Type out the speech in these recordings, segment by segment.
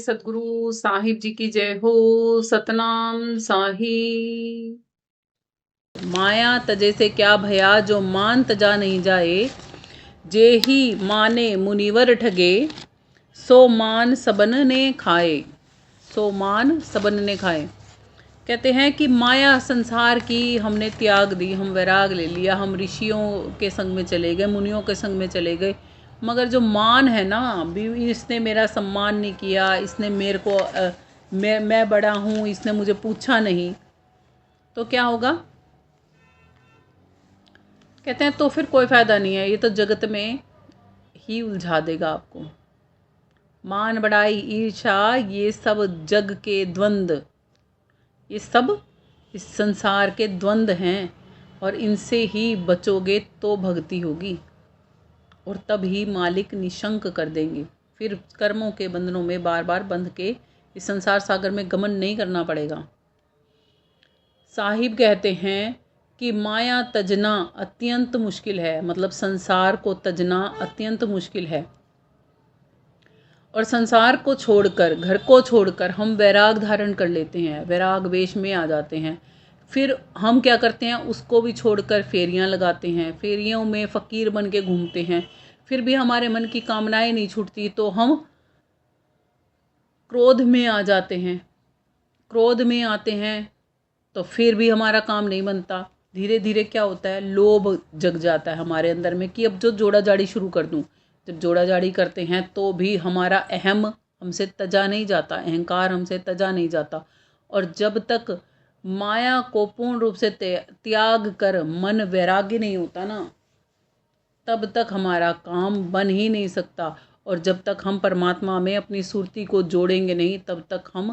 सतगुरु साहिब जी की जय हो। सतनाम साहिब। माया तजे से क्या भया, जो मान तजा नहीं जाए। जे ही माने मुनिवर ठगे, सो मान सबन ने खाए। सो मान सबन ने खाए। कहते हैं कि माया संसार की हमने त्याग दी, हम वैराग ले लिया, हम ऋषियों के संग में चले गए, मुनियों के संग में चले गए, मगर जो मान है ना, इसने मेरा सम्मान नहीं किया, इसने मेरे को मैं बड़ा हूँ, इसने मुझे पूछा नहीं, तो क्या होगा? कहते हैं तो फिर कोई फ़ायदा नहीं है, ये तो जगत में ही उलझा देगा आपको। मान बढ़ाई ईर्षा ये सब जग के द्वंद्व, ये सब इस संसार के द्वंद्व हैं, और इनसे ही बचोगे तो भक्ति होगी, और तब ही मालिक निशंक कर देंगे। फिर कर्मों के बंधनों में बार बार बंध के इस संसार सागर में गमन नहीं करना पड़ेगा। साहिब कहते हैं कि माया तजना अत्यंत मुश्किल है, मतलब संसार को तजना अत्यंत मुश्किल है। और संसार को छोड़कर, घर को छोड़कर हम वैराग धारण कर लेते हैं, वैराग वेश में आ जाते हैं। फिर हम क्या करते हैं, उसको भी छोड़कर फेरियां लगाते हैं, फेरियों में फ़कीर बन के घूमते हैं। फिर भी हमारे मन की कामनाएं नहीं छूटती, तो हम क्रोध में आ जाते हैं। क्रोध में आते हैं तो फिर भी हमारा काम नहीं बनता। धीरे धीरे क्या होता है, लोभ जग जाता है हमारे अंदर में कि अब जो जोड़ा जाड़ी शुरू कर दूं। जब जोड़ा जाड़ी करते हैं तो भी हमारा अहम हमसे तजा नहीं जाता, अहंकार हमसे तजा नहीं जाता। और जब तक माया को पूर्ण रूप से त्याग कर मन वैराग्य नहीं होता ना, तब तक हमारा काम बन ही नहीं सकता। और जब तक हम परमात्मा में अपनी सुरती को जोड़ेंगे नहीं, तब तक हम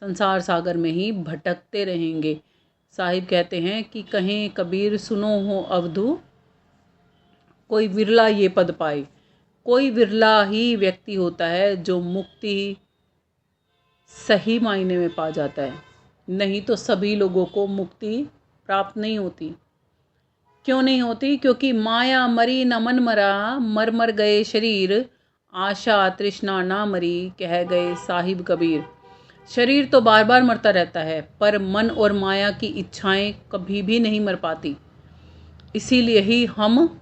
संसार सागर में ही भटकते रहेंगे। साहिब कहते हैं कि कहें कबीर सुनो हो अवधू, कोई विरला ये पद पाए। कोई विरला ही व्यक्ति होता है जो मुक्ति सही मायने में पा जाता है, नहीं तो सभी लोगों को मुक्ति प्राप्त नहीं होती। क्यों नहीं होती? क्योंकि माया मरी न मन मरा, मर मर गए शरीर, आशा तृष्णा ना मरी, कह गए साहिब कबीर। शरीर तो बार बार मरता रहता है, पर मन और माया की इच्छाएं कभी भी नहीं मर पाती। इसीलिए ही हम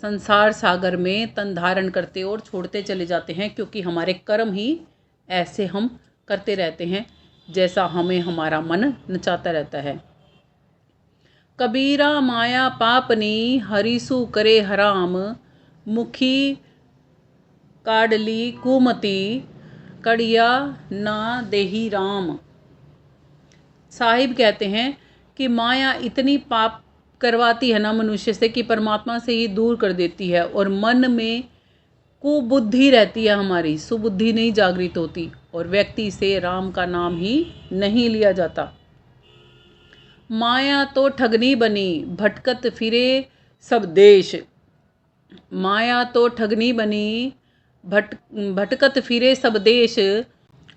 संसार सागर में तन धारण करते और छोड़ते चले जाते हैं, क्योंकि हमारे कर्म ही ऐसे हम करते रहते हैं जैसा हमें हमारा मन नचाता रहता है। कबीरा माया पापनी, हरिसु करे हराम, मुखी काडली कुमति, कड़िया ना देही राम। साहिब कहते हैं कि माया इतनी पाप करवाती है ना मनुष्य से, कि परमात्मा से ही दूर कर देती है, और मन में कुबुद्धि रहती है, हमारी सुबुद्धि नहीं जागृत होती, और व्यक्ति से राम का नाम ही नहीं लिया जाता। माया तो ठगनी बनी, भटकत फिरे सब देश। माया तो ठगनी बनी, भटकत फिरे सब देश,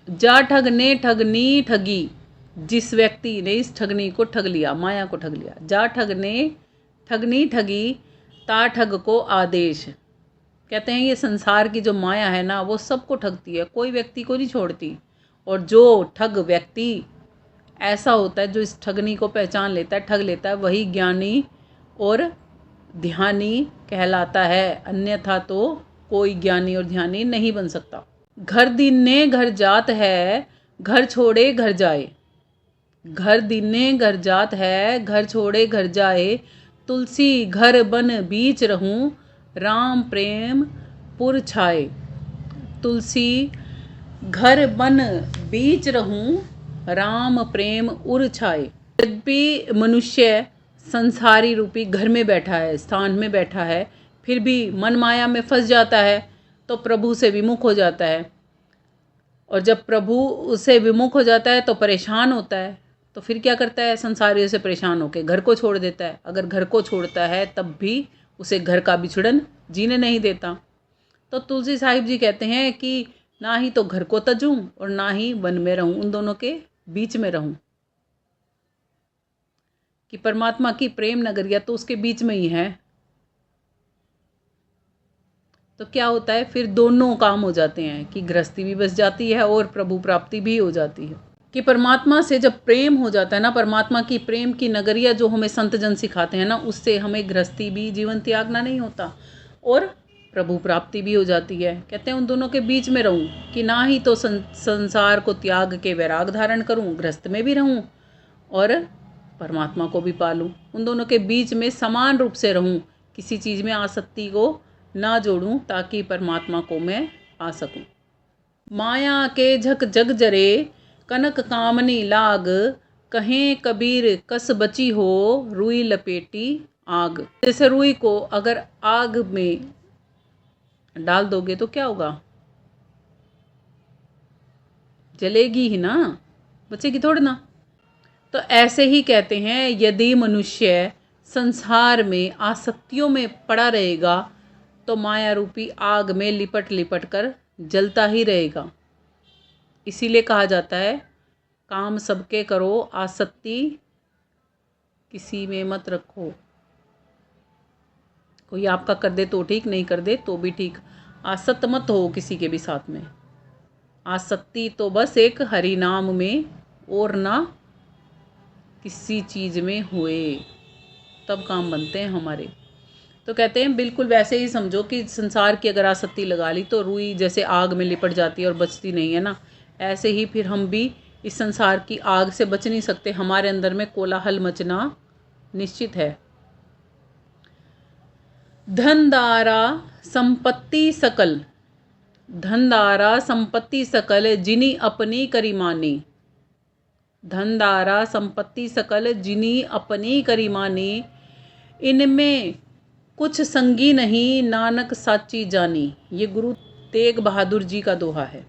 जा ठग ने ठगनी ठगी। जिस व्यक्ति ने इस ठगनी को ठग लिया, माया को ठग लिया, जा ठग ने ठगनी ठगी, ता ठग को आदेश। कहते हैं ये संसार की जो माया है ना, वो सबको ठगती है, कोई व्यक्ति को नहीं छोड़ती। और जो ठग व्यक्ति ऐसा होता है, जो इस ठगनी को पहचान लेता है, ठग लेता है, वही ज्ञानी और ध्यानी कहलाता है। अन्यथा तो कोई ज्ञानी और ध्यानी नहीं बन सकता। घर दीने घर जात है, घर छोड़े घर जाए। घर दीने घर जात है, घर छोड़े घर जाए। तुलसी घर बन बीच रहूं, राम प्रेम पुर छाए। तुलसी घर बन बीच रहूं, राम प्रेम उर छाए। यद्यपि मनुष्य संसारी रूपी घर में बैठा है, स्थान में बैठा है, फिर भी मन माया में फंस जाता है, तो प्रभु से विमुख हो जाता है। और जब प्रभु उससे विमुख हो जाता है तो परेशान होता है। तो फिर क्या करता है, संसारियों से परेशान होकर घर को छोड़ देता है। अगर घर को छोड़ता है तब भी उसे घर का बिछड़न जीने नहीं देता। तो तुलसी साहिब जी कहते हैं कि ना ही तो घर को तजूं और ना ही वन में रहूं, उन दोनों के बीच में रहूं। कि परमात्मा की प्रेम नगरिया तो उसके बीच में ही है। तो क्या होता है, फिर दोनों काम हो जाते हैं कि गृहस्थी भी बच जाती है और प्रभु प्राप्ति भी हो जाती है। कि परमात्मा से जब प्रेम हो जाता है ना, परमात्मा की प्रेम की नगरिया जो हमें संत जन सिखाते हैं ना, उससे हमें गृहस्थी भी जीवन त्यागना नहीं होता और प्रभु प्राप्ति भी हो जाती है। कहते हैं उन दोनों के बीच में रहूं, कि ना ही तो संसार को त्याग के वैराग धारण करूं, गृहस्थ में भी रहूं और परमात्मा को भी पालूं। उन दोनों के बीच में समान रूप से रहूं, किसी चीज़ में आसक्ति को ना जोड़ूं, ताकि परमात्मा को मैं पा सकूं। माया के झक जग जरे, कनक कामनी लाग, कहें कबीर कस बची हो, रुई लपेटी आग। जैसे रुई को अगर आग में डाल दोगे तो क्या होगा, जलेगी ही ना, बचेगी थोड़ी ना। तो ऐसे ही कहते हैं, यदि मनुष्य संसार में आसक्तियों में पड़ा रहेगा तो माया रूपी आग में लिपट लिपट कर जलता ही रहेगा। इसीलिए कहा जाता है, काम सबके करो, आसक्ति किसी में मत रखो। कोई आपका कर दे तो ठीक, नहीं कर दे तो भी ठीक, आसक्त मत हो किसी के भी साथ में। आसक्ति तो बस एक हरि नाम में और ना किसी चीज़ में हुए, तब काम बनते हैं हमारे। तो कहते हैं बिल्कुल वैसे ही समझो कि संसार की अगर आसक्ति लगा ली तो रुई जैसे आग में लिपट जाती है और बचती नहीं है ना, ऐसे ही फिर हम भी इस संसार की आग से बच नहीं सकते। हमारे अंदर में कोलाहल मचना निश्चित है। धनदारा संपत्ति सकल, धनदारा संपत्ति सकल, जिनी अपनी करी मानी। धनदारा संपत्ति सकल, जिनी अपनी करी मानी, इनमें कुछ संगी नहीं, नानक साची जानी। ये गुरु तेग बहादुर जी का दोहा है।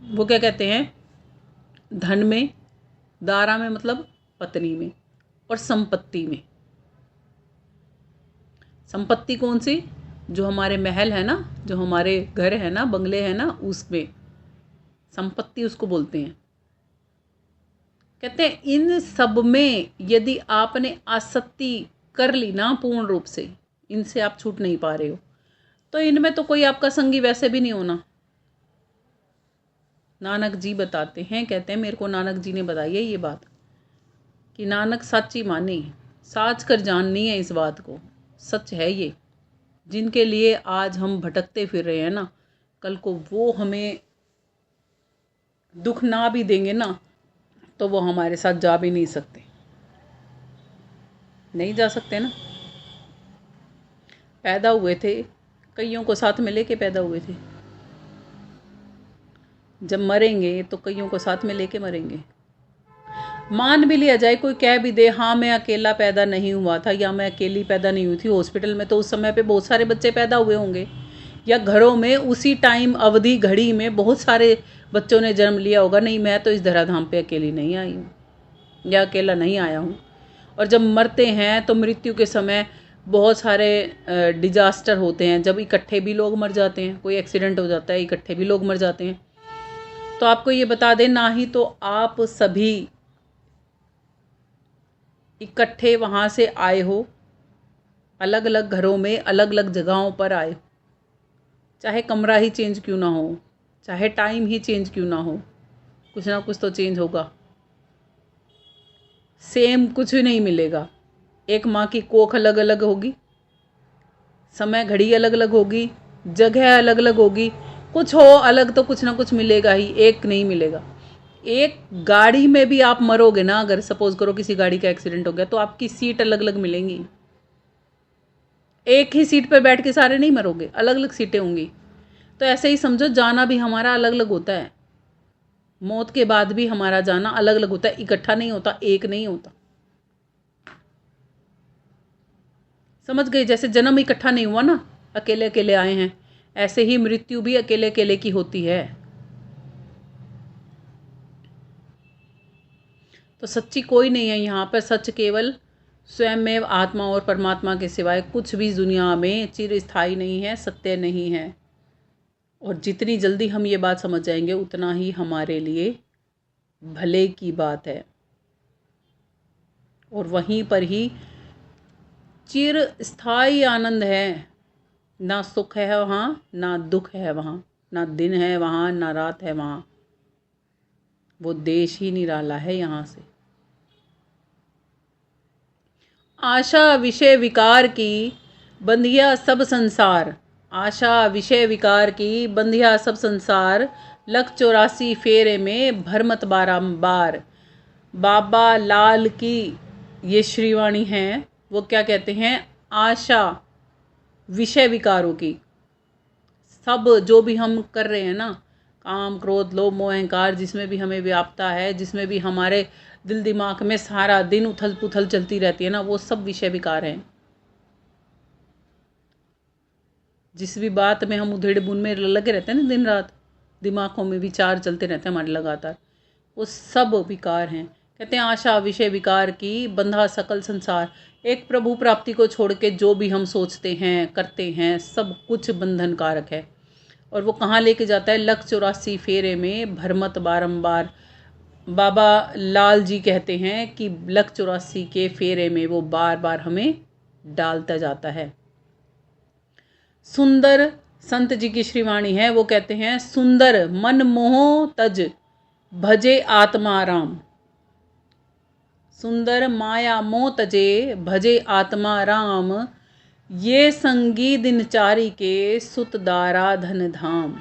वो क्या कहते हैं, धन में, दारा में मतलब पत्नी में, और संपत्ति में। संपत्ति कौन सी, जो हमारे महल है ना, जो हमारे घर है ना, बंगले है ना, उसमें संपत्ति उसको बोलते हैं। कहते हैं इन सब में यदि आपने आसक्ति कर ली ना पूर्ण रूप से, इनसे आप छूट नहीं पा रहे हो, तो इनमें तो कोई आपका संगी वैसे भी नहीं होना। नानक जी बताते हैं, कहते हैं मेरे को नानक जी ने बताई है ये बात, कि नानक साची मानी, साच कर जाननी है इस बात को, सच है ये। जिनके लिए आज हम भटकते फिर रहे हैं ना, कल को वो हमें दुख ना भी देंगे ना, तो वो हमारे साथ जा भी नहीं सकते, नहीं जा सकते ना। पैदा हुए थे, कईयों को साथ में लेके पैदा हुए थे, जब मरेंगे तो कईयों को साथ में लेके मरेंगे। मान भी लिया जाए, कोई कह भी दे हाँ मैं अकेला पैदा नहीं हुआ था, या मैं अकेली पैदा नहीं हुई थी, हॉस्पिटल में तो उस समय पे बहुत सारे बच्चे पैदा हुए होंगे, या घरों में उसी टाइम अवधि घड़ी में बहुत सारे बच्चों ने जन्म लिया होगा। नहीं, मैं तो इस धराधाम पे अकेली नहीं आई हूँ या अकेला नहीं आया हूँ। और जब मरते हैं तो मृत्यु के समय बहुत सारे डिजास्टर होते हैं, जब इकट्ठे भी लोग मर जाते हैं, कोई एक्सीडेंट हो जाता है, इकट्ठे भी लोग मर जाते हैं। तो आपको ये बता दें, ना ही तो आप सभी इकट्ठे वहाँ से आए हो, अलग अलग घरों में अलग अलग जगहों पर आए हो, चाहे कमरा ही चेंज क्यों ना हो, चाहे टाइम ही चेंज क्यों ना हो, कुछ ना कुछ तो चेंज होगा। सेम कुछ भी नहीं मिलेगा। एक माँ की कोख अलग अलग होगी, समय घड़ी अलग अलग होगी, जगह अलग अलग होगी, कुछ हो अलग तो कुछ ना कुछ मिलेगा ही, एक नहीं मिलेगा। एक गाड़ी में भी आप मरोगे ना, अगर सपोज करो किसी गाड़ी का एक्सीडेंट हो गया, तो आपकी सीट अलग अलग मिलेंगी। एक ही सीट पर बैठ के सारे नहीं मरोगे, अलग अलग सीटें होंगी। तो ऐसे ही समझो, जाना भी हमारा अलग अलग होता है, मौत के बाद भी हमारा जाना अलग अलग होता है, इकट्ठा नहीं होता, एक नहीं होता। समझ गए? जैसे जन्म इकट्ठा नहीं हुआ ना, अकेले अकेले आए हैं, ऐसे ही मृत्यु भी अकेले अकेले की होती है। तो सच्ची कोई नहीं है यहाँ पर, सच केवल स्वयं में आत्मा और परमात्मा के सिवाय कुछ भी दुनिया में चिरस्थायी नहीं है, सत्य नहीं है। और जितनी जल्दी हम ये बात समझ जाएंगे उतना ही हमारे लिए भले की बात है, और वहीं पर ही चिरस्थायी आनंद है। ना सुख है वहाँ, ना दुख है वहाँ, ना दिन है वहाँ, ना रात है वहाँ। वो देश ही निराला है यहाँ से। आशा विषय विकार की बंधिया सब संसार, आशा विषय विकार की बंधिया सब संसार, लख 84 फेरे में भरमत बारंबार। बाबा लाल की ये श्रीवाणी है। वो क्या कहते हैं? आशा विषय विकारों की, सब जो भी हम कर रहे हैं ना, काम क्रोध लोभ मोह अहंकार जिसमें भी हमें व्यापता है, जिसमें भी हमारे दिल दिमाग में सारा दिन उथल पुथल चलती रहती है ना, वो सब विषय विकार हैं। जिस भी बात में हम उधेड़ बुन में लगे रहते हैं ना, दिन रात दिमागों में विचार चलते रहते हैं हमारे लगातार, वो सब विकार हैं। कहते हैं आशा विषय विकार की बंधा सकल संसार। एक प्रभु प्राप्ति को छोड़ के जो भी हम सोचते हैं करते हैं, सब कुछ बंधन कारक है। और वो कहाँ लेके जाता है? लख 84 फेरे में भरमत बारंबार। बाबा लाल जी कहते हैं कि लख 84 के फेरे में वो बार बार हमें डालता जाता है। सुंदर संत जी की श्रीवाणी है। वो कहते हैं सुंदर मन मोह तज भजे आत्मा राम, सुंदर माया मोह तजे भजे आत्मा राम, ये संगी दिनचारी के सुत दारा धन धाम।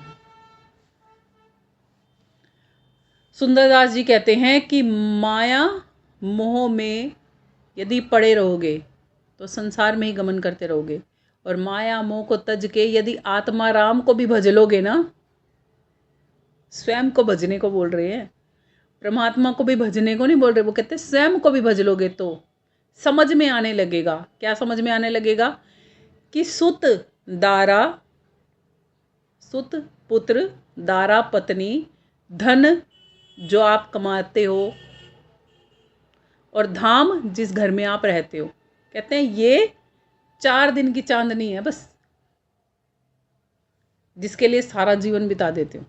सुंदरदास जी कहते हैं कि माया मोह में यदि पड़े रहोगे तो संसार में ही गमन करते रहोगे, और माया मोह को तज के यदि आत्मा राम को भी भज लोगे ना, स्वयं को भजने को बोल रहे हैं, परमात्मा को भी भजने को नहीं बोल रहे। वो कहते हैं स्वयं को भी भज लोगे तो समझ में आने लगेगा। क्या समझ में आने लगेगा? कि सुत दारा, सुत पुत्र, दारा पत्नी, धन जो आप कमाते हो, और धाम जिस घर में आप रहते हो। कहते हैं ये 4 दिन की चांदनी है बस, जिसके लिए सारा जीवन बिता देते हो।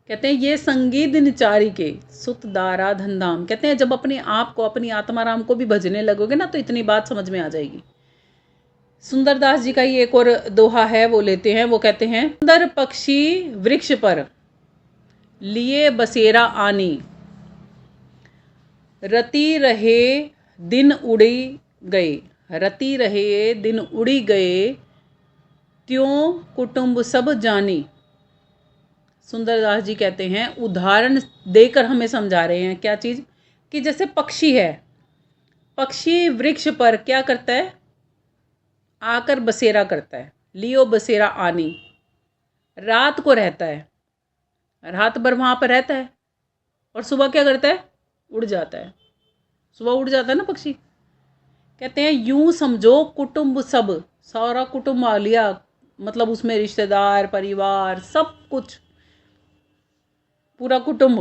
कहते हैं ये संगी दिनचारी के सुत दारा धन धाम। कहते हैं जब अपने आप को, अपनी आत्माराम को भी भजने लगोगे ना, तो इतनी बात समझ में आ जाएगी। सुंदरदास जी का ये एक और दोहा है, वो लेते हैं। वो कहते हैं सुंदर पक्षी वृक्ष पर लिए बसेरा आनी, रति रहे दिन उड़ी गए, रति रहे दिन उड़ी गए, त्यों कुटुंब सब जानी। सुंदरदास जी कहते हैं, उदाहरण देकर हमें समझा रहे हैं क्या चीज़? कि जैसे पक्षी है, पक्षी वृक्ष पर क्या करता है? आकर बसेरा करता है। लियो बसेरा आनी, रात को रहता है, रात भर वहाँ पर रहता है, और सुबह क्या करता है? उड़ जाता है। सुबह उड़ जाता है ना पक्षी। कहते हैं यूं समझो कुटुंब सब, सारा कुटुंब आ लिया, मतलब उसमें रिश्तेदार परिवार सब कुछ, पूरा कुटुंब।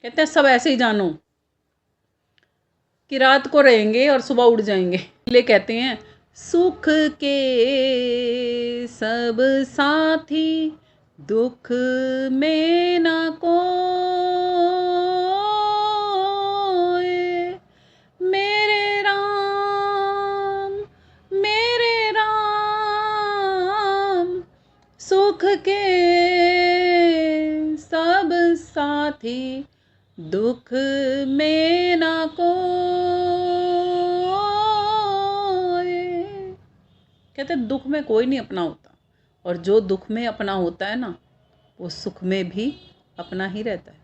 कहते हैं सब ऐसे ही जानो कि रात को रहेंगे और सुबह उड़ जाएंगे। इसलिए कहते हैं सुख के सब साथी, दुख में ना कोई, मेरे राम मेरे राम, सुख के सब साथी, दुख में ना कोई। कहते दुख में कोई नहीं अपना होता, और जो दुख में अपना होता है ना, वो सुख में भी अपना ही रहता है।